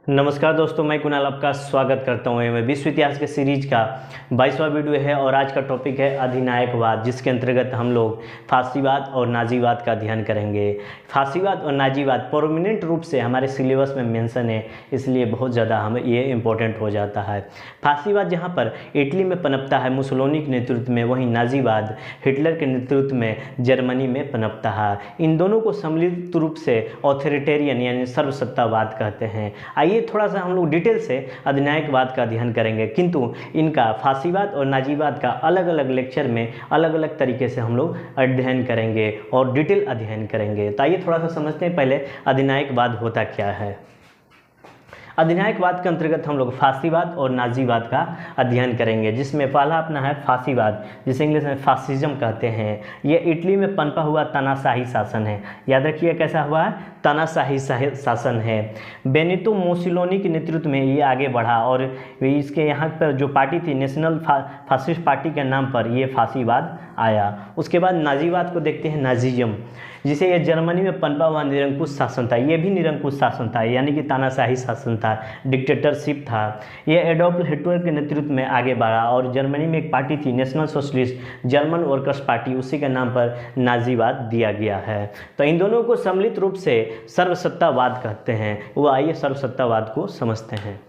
नमस्कार दोस्तों, मैं कुणाल आपका स्वागत करता हूँ। मैं विश्व इतिहास के सीरीज का 22वां वीडियो है और आज का टॉपिक है अधिनायकवाद, जिसके अंतर्गत हम लोग फासीवाद और नाजीवाद का अध्ययन करेंगे। फासीवाद और नाजीवाद प्रोमिनेंट रूप से हमारे सिलेबस में मेंशन है, इसलिए बहुत ज़्यादा हमें ये इम्पोर्टेंट हो जाता है। फासीवाद जहाँ पर इटली में पनपता है मुसोलिनी के नेतृत्व में, वहीं नाजीवाद हिटलर के नेतृत्व में जर्मनी में पनपता है। इन दोनों को सम्मिलित रूप से ऑथोरिटेरियन यानी सर्वसत्तावाद कहते हैं। आइए थोड़ा सा हम लोग डिटेल से अधिनायकवाद का अध्ययन करेंगे, किंतु इनका फासीवाद और नाजीवाद का अलग अलग लेक्चर में अलग अलग तरीके से हम लोग अध्ययन करेंगे और डिटेल अध्ययन करेंगे। तो आइए थोड़ा सा समझते हैं पहले अधिनायकवाद होता क्या है। अधिनायकवाद के अंतर्गत हम लोग फासीवाद और नाजीवाद का अध्ययन करेंगे, जिसमें पहला अपना है फासीवाद, जिसे इंग्लिश में फासिज्म कहते हैं। ये इटली में पनपा हुआ तानाशाही शासन है। याद रखिए कैसा हुआ है, तानाशाही शासन है। बेनितो मुसोलिनी के नेतृत्व में ये आगे बढ़ा और इसके यहाँ पर जो पार्टी थी नेशनल फासिस्ट पार्टी के नाम पर ये फासीवाद आया। उसके बाद नाजीवाद को देखते हैं, नाजीज्म, जिसे ये जर्मनी में पनपा हुआ निरंकुश शासन था। ये भी निरंकुश शासन था, यानी कि तानाशाही शासन था, डिक्टेटरशिप था। ये एडोल्फ हिटलर के नेतृत्व में आगे बढ़ा और जर्मनी में एक पार्टी थी national socialist German workers party, उसी के नाम पर नाजीवाद दिया गया है। तो इन दोनों को सम्मिलित रूप से सर्वसत्तावाद कहते हैं। वो आइए सर्वसत्तावाद को समझते हैं।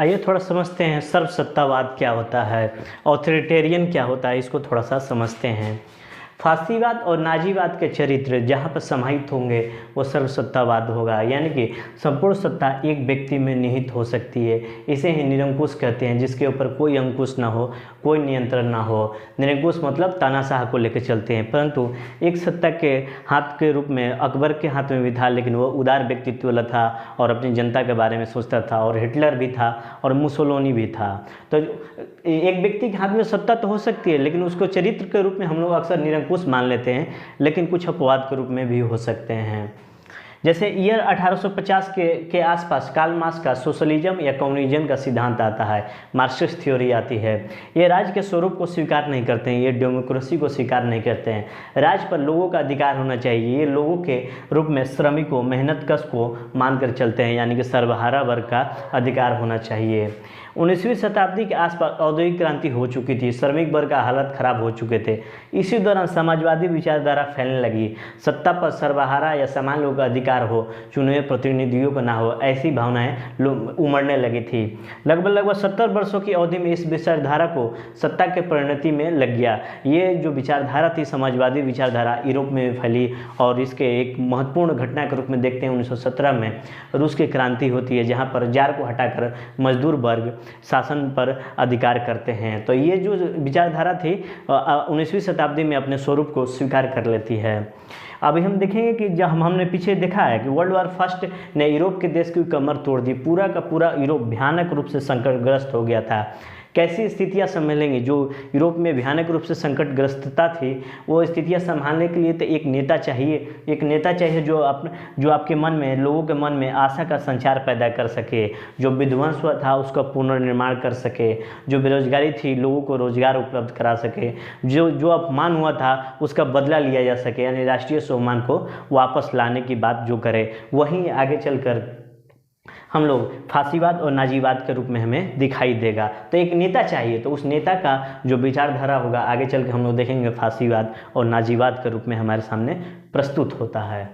आइए थोड़ा समझते हैं सर्वसत्तावाद क्या होता है, ऑथोरिटेरियन क्या होता है, इसको थोड़ा सा समझते हैं। फासीवाद और नाजीवाद के चरित्र जहाँ पर समाहित होंगे वो सर्वसत्तावाद होगा, यानी कि संपूर्ण सत्ता एक व्यक्ति में निहित हो सकती है। इसे ही निरंकुश कहते हैं, जिसके ऊपर कोई अंकुश ना हो, कोई नियंत्रण ना हो। निरंकुश मतलब तानाशाह को लेकर चलते हैं, परंतु एक सत्ता के हाथ के रूप में अकबर के हाथ में भी था, लेकिन वो उदार व्यक्तित्व वाला था और अपनी जनता के बारे में सोचता था, और हिटलर भी था और मुसोलिनी भी था। तो एक व्यक्ति के हाथ में सत्ता तो हो सकती है, लेकिन उसको चरित्र के रूप में हम लोग अक्सर निरंकुश मान लेते हैं, लेकिन कुछ अपवाद के रूप में भी हो सकते हैं। जैसे ईयर 1850 के आसपास कार्ल मार्क्स का सोशलिज्म या कम्युनिज्म का सिद्धांत आता है, मार्क्सिस्ट थ्योरी आती है। ये राज्य के स्वरूप को स्वीकार नहीं करते हैं, ये डेमोक्रेसी को स्वीकार नहीं करते हैं। राज्य पर लोगों का अधिकार होना चाहिए, ये लोगों के रूप में श्रमिकों मेहनतकश को मानकर चलते हैं, यानी कि सर्वहारा वर्ग का अधिकार होना चाहिए। 19वीं शताब्दी के आसपास औद्योगिक क्रांति हो चुकी थी, श्रमिक वर्ग का हालत खराब हो चुके थे। इसी दौरान समाजवादी विचारधारा फैलने लगी। सत्ता पर सर्वहारा या समान लोगों का अधिकार हो, चुने हुए प्रतिनिधियों को ना हो, ऐसी भावनाएं उमड़ने लगी थी। लगभग 70 वर्षों की अवधि में इस विचारधारा को सत्ता के परिणति में लग गया। ये जो विचारधारा थी समाजवादी विचारधारा, यूरोप में फैली और इसके एक महत्वपूर्ण घटना के रूप में देखते हैं 1917 में रूस की क्रांति होती है, जहाँ पर जार को हटाकर मजदूर वर्ग शासन पर अधिकार करते हैं। तो ये जो विचारधारा थी 19वीं शताब्दी में अपने स्वरूप को स्वीकार कर लेती है। अभी हम देखेंगे कि जब हमने पीछे देखा है कि वर्ल्ड वॉर फर्स्ट ने यूरोप के देश की कमर तोड़ दी, पूरा का पूरा यूरोप भयानक रूप से संकटग्रस्त हो गया था। कैसी स्थितियां संभालेंगी, जो यूरोप में भयानक रूप से संकटग्रस्तता थी, वो स्थितियां संभालने के लिए तो एक नेता चाहिए। एक नेता चाहिए जो आपके मन में, लोगों के मन में आशा का संचार पैदा कर सके, जो विध्वंस हुआ था उसका पुनर्निर्माण कर सके, जो बेरोजगारी थी लोगों को रोजगार उपलब्ध करा सके, जो अपमान हुआ था उसका बदला लिया जा सके, यानी राष्ट्रीय स्वाभिमान को वापस लाने की बात जो करे, वहीं आगे चलकर हम लोग फासीवाद और नाजीवाद के रूप में हमें दिखाई देगा। तो एक नेता चाहिए, तो उस नेता का जो विचारधारा होगा आगे चल के हम लोग देखेंगे फासीवाद और नाजीवाद के रूप में हमारे सामने प्रस्तुत होता है।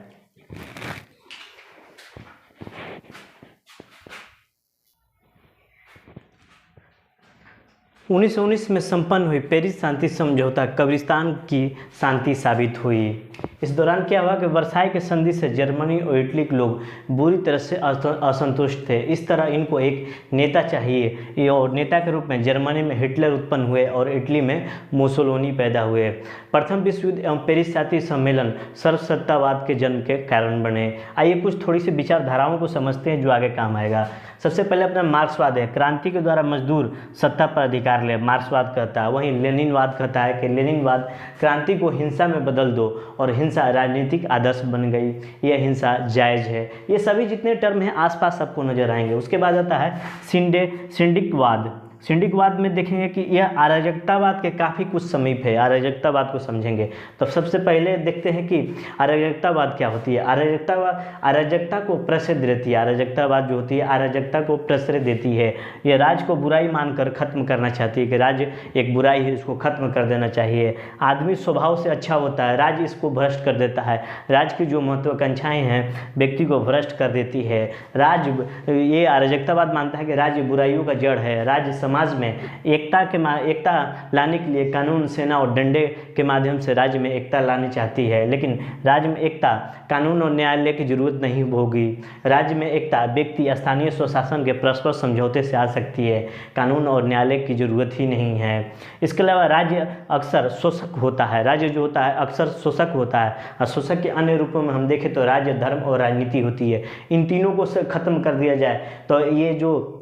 1919 में संपन्न हुई पेरिस शांति समझौता कब्रिस्तान की शांति साबित हुई। इस दौरान क्या हुआ कि वर्साई के संधि से जर्मनी और इटली के लोग बुरी तरह से असंतुष्ट थे। इस तरह इनको एक नेता चाहिए, और नेता के रूप में जर्मनी में हिटलर उत्पन्न हुए और इटली में मुसोलिनी पैदा हुए। प्रथम विश्व युद्ध एवं पेरिस शांति सम्मेलन सर्वसत्तावाद के जन्म के कारण बने। आइए कुछ थोड़ी सी विचारधाराओं को समझते हैं जो आगे काम आएगा। सबसे पहले अपना मार्क्सवाद है, क्रांति के द्वारा मजदूर सत्ता पर अधिकार ले, मार्क्सवाद कहता है। वहीं लेनिनवाद कहता है कि लेनिनवाद क्रांति को हिंसा में बदल दो, और हिंसा राजनीतिक आदर्श बन गई, यह हिंसा जायज़ है। ये सभी जितने टर्म हैं आसपास आपको नजर आएंगे। उसके बाद आता है सिंडिकवाद, सिंडिकवाद में देखेंगे कि यह अराजकतावाद के काफ़ी कुछ समीप है। अराजकतावाद को समझेंगे तो सबसे पहले देखते हैं कि अराजकतावाद क्या होती है। अराजकता को प्रश्रय देती है। अराजकतावाद जो होती है अराजकता को प्रश्रय देती है। यह राज्य को बुराई मानकर खत्म करना चाहती है कि राज्य एक बुराई है, इसको खत्म कर देना चाहिए। आदमी स्वभाव से अच्छा होता है, राज्य इसको भ्रष्ट कर देता है। राज्य की जो महत्वाकांक्षाएं हैं व्यक्ति को भ्रष्ट कर देती है। राज्य ये अराजकतावाद मानता है कि राज्य बुराइयों का जड़ है। राज्य समाज में एकता लाने के लिए कानून, सेना और डंडे के माध्यम से राज्य में एकता लानी चाहती है, लेकिन राज्य में एकता कानून और न्यायालय की जरूरत नहीं होगी। राज्य में एकता व्यक्ति स्थानीय स्वशासन के परस्पर समझौते से आ सकती है, कानून और न्यायालय की जरूरत ही नहीं है। इसके अलावा राज्य अक्सर शोषक होता है। राज्य जो होता है अक्सर शोषक होता है और शोषक के अन्य रूपों में हम देखें तो राज्य, धर्म और राजनीति होती है। इन तीनों को खत्म कर दिया जाए तो ये जो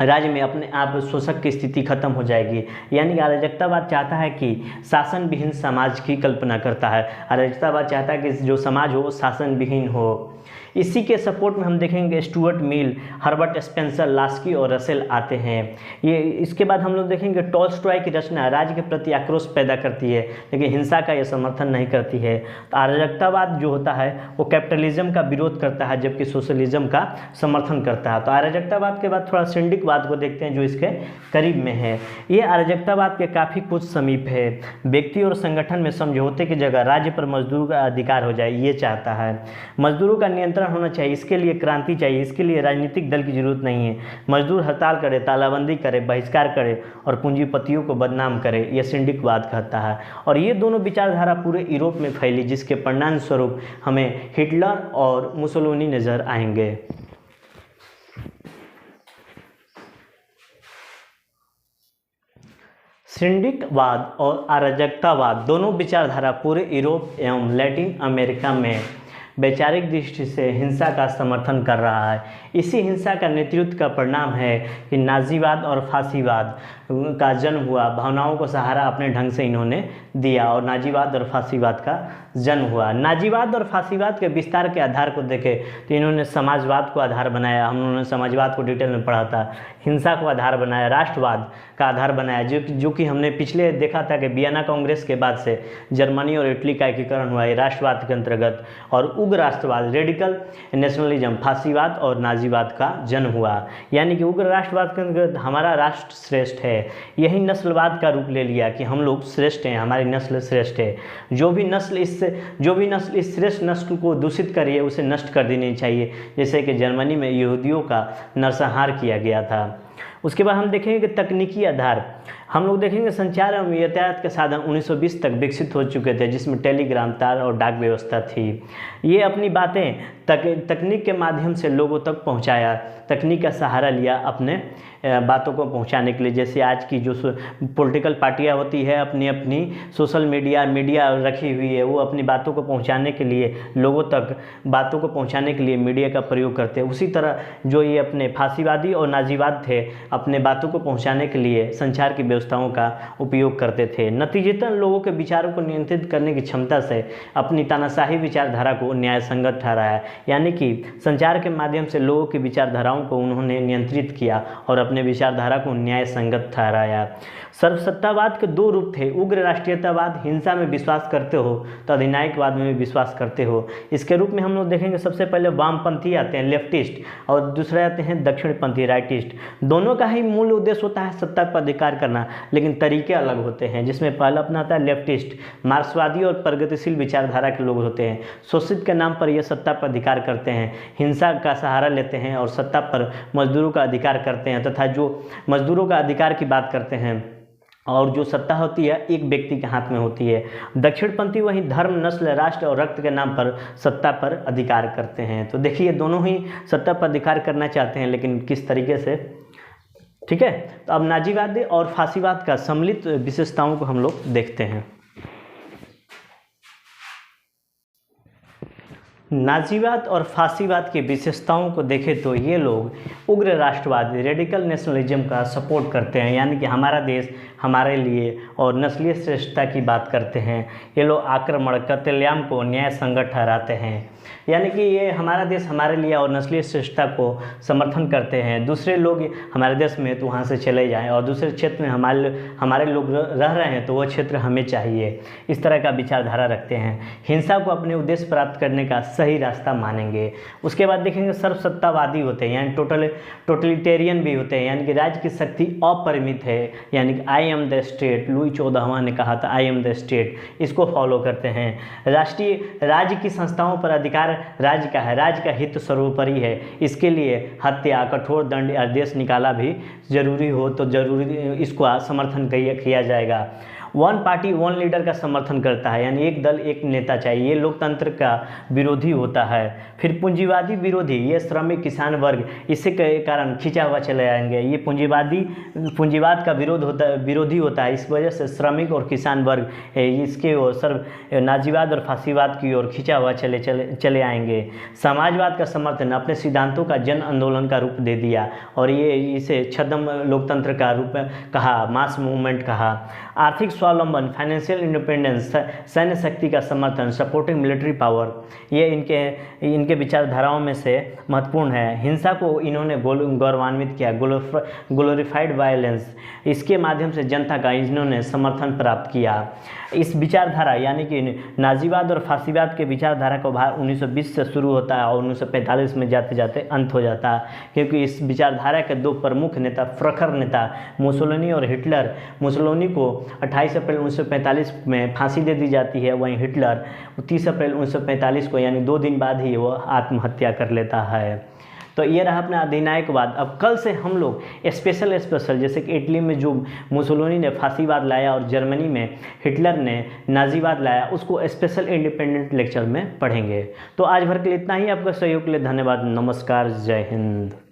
राज्य में अपने आप शोषक की स्थिति खत्म हो जाएगी। यानी अराजकतावाद चाहता है कि शासन विहीन समाज की कल्पना करता है। अराजकतावाद चाहता है कि जो समाज हो वो शासन विहीन हो। इसी के सपोर्ट में हम देखेंगे Stuart Mill, Herbert Spencer, Laski और रसेल आते हैं। ये इसके बाद हम लोग देखेंगे टॉल्स्टॉय की रचना राज्य के प्रति आक्रोश पैदा करती है, लेकिन हिंसा का यह समर्थन नहीं करती है। तो अराजकतावाद जो होता है वो कैपिटलिज्म का विरोध करता है, जबकि सोशलिज्म का समर्थन करता है। तो अराजकतावाद के बाद थोड़ा सिंडिकवाद को देखते हैं जो इसके करीब में है। ये अराजकतावाद के काफ़ी कुछ समीप है। व्यक्ति और संगठन में समझौते की जगह राज्य पर मजदूरों का अधिकार हो जाए, ये चाहता है। मजदूरों का नियंत्रण होना चाहिए, इसके लिए क्रांति चाहिए, इसके लिए राजनीतिक दल की जरूरत नहीं है। मजदूर हड़ताल करे, तालाबंदी करे, बहिष्कार करे और पूंजीपतियों को बदनाम करे, यह सिंडिकवाद कहता है। और ये दोनों विचारधारा पूरे यूरोप में फैली, जिसके परिणाम स्वरूप हमें हिटलर और मुसोलिनी नजर आएंगे। सिंडिकवाद और अराजकतावाद दोनों विचारधारा पूरे यूरोप एवं लैटिन अमेरिका में वैचारिक दृष्टि से हिंसा का समर्थन कर रहा है। इसी हिंसा का नेतृत्व का परिणाम है कि नाजीवाद और फांसीवाद का जन्म हुआ। भावनाओं को सहारा अपने ढंग से इन्होंने दिया और नाजीवाद और फांसीवाद का जन्म हुआ। नाजीवाद और फांसीवाद के विस्तार के आधार को देखें तो इन्होंने समाजवाद को आधार बनाया। हमने समाजवाद को डिटेल में पढ़ा था। हिंसा को आधार बनाया, राष्ट्रवाद का आधार बनाया, जो कि हमने पिछले देखा था कि वियना कांग्रेस के बाद से जर्मनी और इटली का एकीकरण हुआ है राष्ट्रवाद के अंतर्गत। और उग्र राष्ट्रवाद, रेडिकल नेशनलिज्म, फांसीवाद और नाजीवाद का जन्म हुआ। यानी कि उग्र राष्ट्रवाद के अंतर्गत हमारा राष्ट्र श्रेष्ठ है। यही नस्लवाद का रूप ले लिया कि हम लोग श्रेष्ठ हैं, हमारी नस्ल श्रेष्ठ है। जो भी नस्ल इस श्रेष्ठ नस्ल को दूषित करिए उसे नष्ट कर देनी चाहिए, जैसे कि जर्मनी में यहूदियों का नरसंहार किया गया था। उसके बाद हम देखेंगे कि तकनीकी आधार, हम लोग देखेंगे संचार एवं यातायात के साधन 1920 तक विकसित हो चुके थे, जिसमें टेलीग्राम, तार और डाक व्यवस्था थी। ये अपनी बातें तकनीक के माध्यम से लोगों तक पहुंचाया, तकनीक का सहारा लिया अपने बातों को पहुंचाने के लिए। जैसे आज की जो पॉलिटिकल पार्टियां होती है अपनी अपनी सोशल मीडिया रखी हुई है, वो अपनी बातों को पहुंचाने के लिए, लोगों तक बातों को पहुंचाने के लिए मीडिया का प्रयोग करते हैं। उसी तरह जो ये अपने फांसीवादी और नाजीवाद थे अपने बातों को पहुंचाने के लिए संचार की व्यवस्थाओं का उपयोग करते थे। नतीजतन लोगों के विचारों को नियंत्रित करने की क्षमता से अपनी तानाशाही विचारधारा को न्याय संगत ठहराया। यानी कि संचार के माध्यम से लोगों की विचारधाराओं को उन्होंने नियंत्रित किया और अपने विचारधारा को न्याय संगत ठहराया। सर्वसत्तावाद के दो रूप थे, उग्र राष्ट्रीयतावाद, हिंसा में विश्वास करते हो तो अधिनायकवाद में भी विश्वास करते हो। इसके रूप में हम लोग देखेंगे सबसे पहले वामपंथी आते हैं, लेफ्टिस्ट, और दूसरे आते हैं दक्षिणपंथी, राइटिस्ट। दोनों का ही मूल उद्देश्य होता है सत्ता पर अधिकार करना, लेकिन तरीके अलग होते हैं। जिसमें पहला अपनाता है लेफ्टिस्ट, मार्क्सवादी और प्रगतिशील विचारधारा के लोग होते हैं। शोषित के नाम पर यह सत्ता पर अधिकार करते हैं, हिंसा का सहारा लेते हैं और सत्ता पर मजदूरों का अधिकार करते हैं, तथा जो मजदूरों का अधिकार की बात करते हैं और जो सत्ता होती है एक व्यक्ति के हाथ में होती है। दक्षिणपंथी वही धर्म, नस्ल, राष्ट्र और रक्त के नाम पर सत्ता पर अधिकार करते हैं। तो देखिए दोनों ही सत्ता पर अधिकार करना चाहते हैं, लेकिन किस तरीके से। ठीक है, तो अब नाजीवाद और फांसीवाद का सम्मिलित विशेषताओं को हम लोग देखते हैं। नाजीवाद और फांसीवाद की विशेषताओं को देखें तो ये लोग उग्र राष्ट्रवाद, रेडिकल नेशनलिज्म का सपोर्ट करते हैं। यानी कि हमारा देश, हमारे लिए और नस्लीय श्रेष्ठता की बात करते हैं। ये लोग आक्रमण कत्लेआम को न्याय संगत ठहराते हैं, यानी कि ये हमारा देश हमारे लिए और नस्लीय श्रेष्ठता को समर्थन करते हैं। दूसरे लोग हमारे देश में तो वहाँ से चले जाएं और दूसरे क्षेत्र में हमारे लोग रह रहे हैं तो वो क्षेत्र हमें चाहिए, इस तरह का विचारधारा रखते हैं। हिंसा को अपने उद्देश्य प्राप्त करने का सही रास्ता मानेंगे। उसके बाद देखेंगे सर्वसत्तावादी होते हैं, यानी टोटलिटेरियन भी होते हैं, यानी कि राज्य की शक्ति अपरिमित है, यानी कि I am the state, Louis 14वां ने कहा था आई एम द स्टेट, इसको फॉलो करते हैं। राष्ट्रीय राज्य की संस्थाओं पर अधिकार राज्य का है, राज्य का हित सर्वोपरि है, इसके लिए हत्या कठोर दंड आदेश निकाला भी जरूरी हो तो जरूरी इसको समर्थन किया जाएगा। वन पार्टी वन लीडर का समर्थन करता है, यानी एक दल एक नेता चाहिए, ये लोकतंत्र का विरोधी होता है। फिर पूंजीवादी विरोधी, ये श्रमिक किसान वर्ग इससे के कारण खिंचा हुआ चले आएंगे, ये पूंजीवाद का विरोधी होता है, इस वजह से श्रमिक और किसान वर्ग इसके ओर नाजीवाद और फांसीवाद की ओर खिंचा हुआ चले आएंगे। समाजवाद का समर्थन अपने सिद्धांतों का जन आंदोलन का रूप दे दिया और ये इसे छद्म लोकतंत्र का रूप कहा, मास मूवमेंट कहा। आर्थिक स्वावलंबन फाइनेंशियल इंडिपेंडेंस, सैन्य शक्ति का समर्थन सपोर्टिंग मिलिट्री पावर, ये इनके विचारधाराओं में से महत्वपूर्ण है। हिंसा को इन्होंने गौरवान्वित किया, ग्लोरीफाइड वायलेंस, इसके माध्यम से जनता का इन्होंने समर्थन प्राप्त किया। इस विचारधारा यानी कि नाजीवाद और फांसीवाद के विचारधारा का भार 1920 से शुरू होता है और 1945 में जाते जाते अंत हो जाता है, क्योंकि इस विचारधारा के दो प्रमुख नेता, प्रखर नेता मुसोलिनी और हिटलर, मुसोलिनी को 28 अप्रैल 1945 में फांसी दे दी जाती है, वहीं हिटलर 30 अप्रैल 1945 को यानी 2 दिन बाद ही वो आत्महत्या कर लेता है। तो ये रहा अपना अधिनायकवाद। अब कल से हम लोग स्पेशल जैसे कि इटली में जो मुसोलिनी ने फांसीवाद लाया और जर्मनी में हिटलर ने नाजीवाद लाया, उसको स्पेशल इंडिपेंडेंट लेक्चर में पढ़ेंगे। तो आज भर के लिए इतना ही। आपका सहयोग के लिए धन्यवाद। नमस्कार, जय हिंद।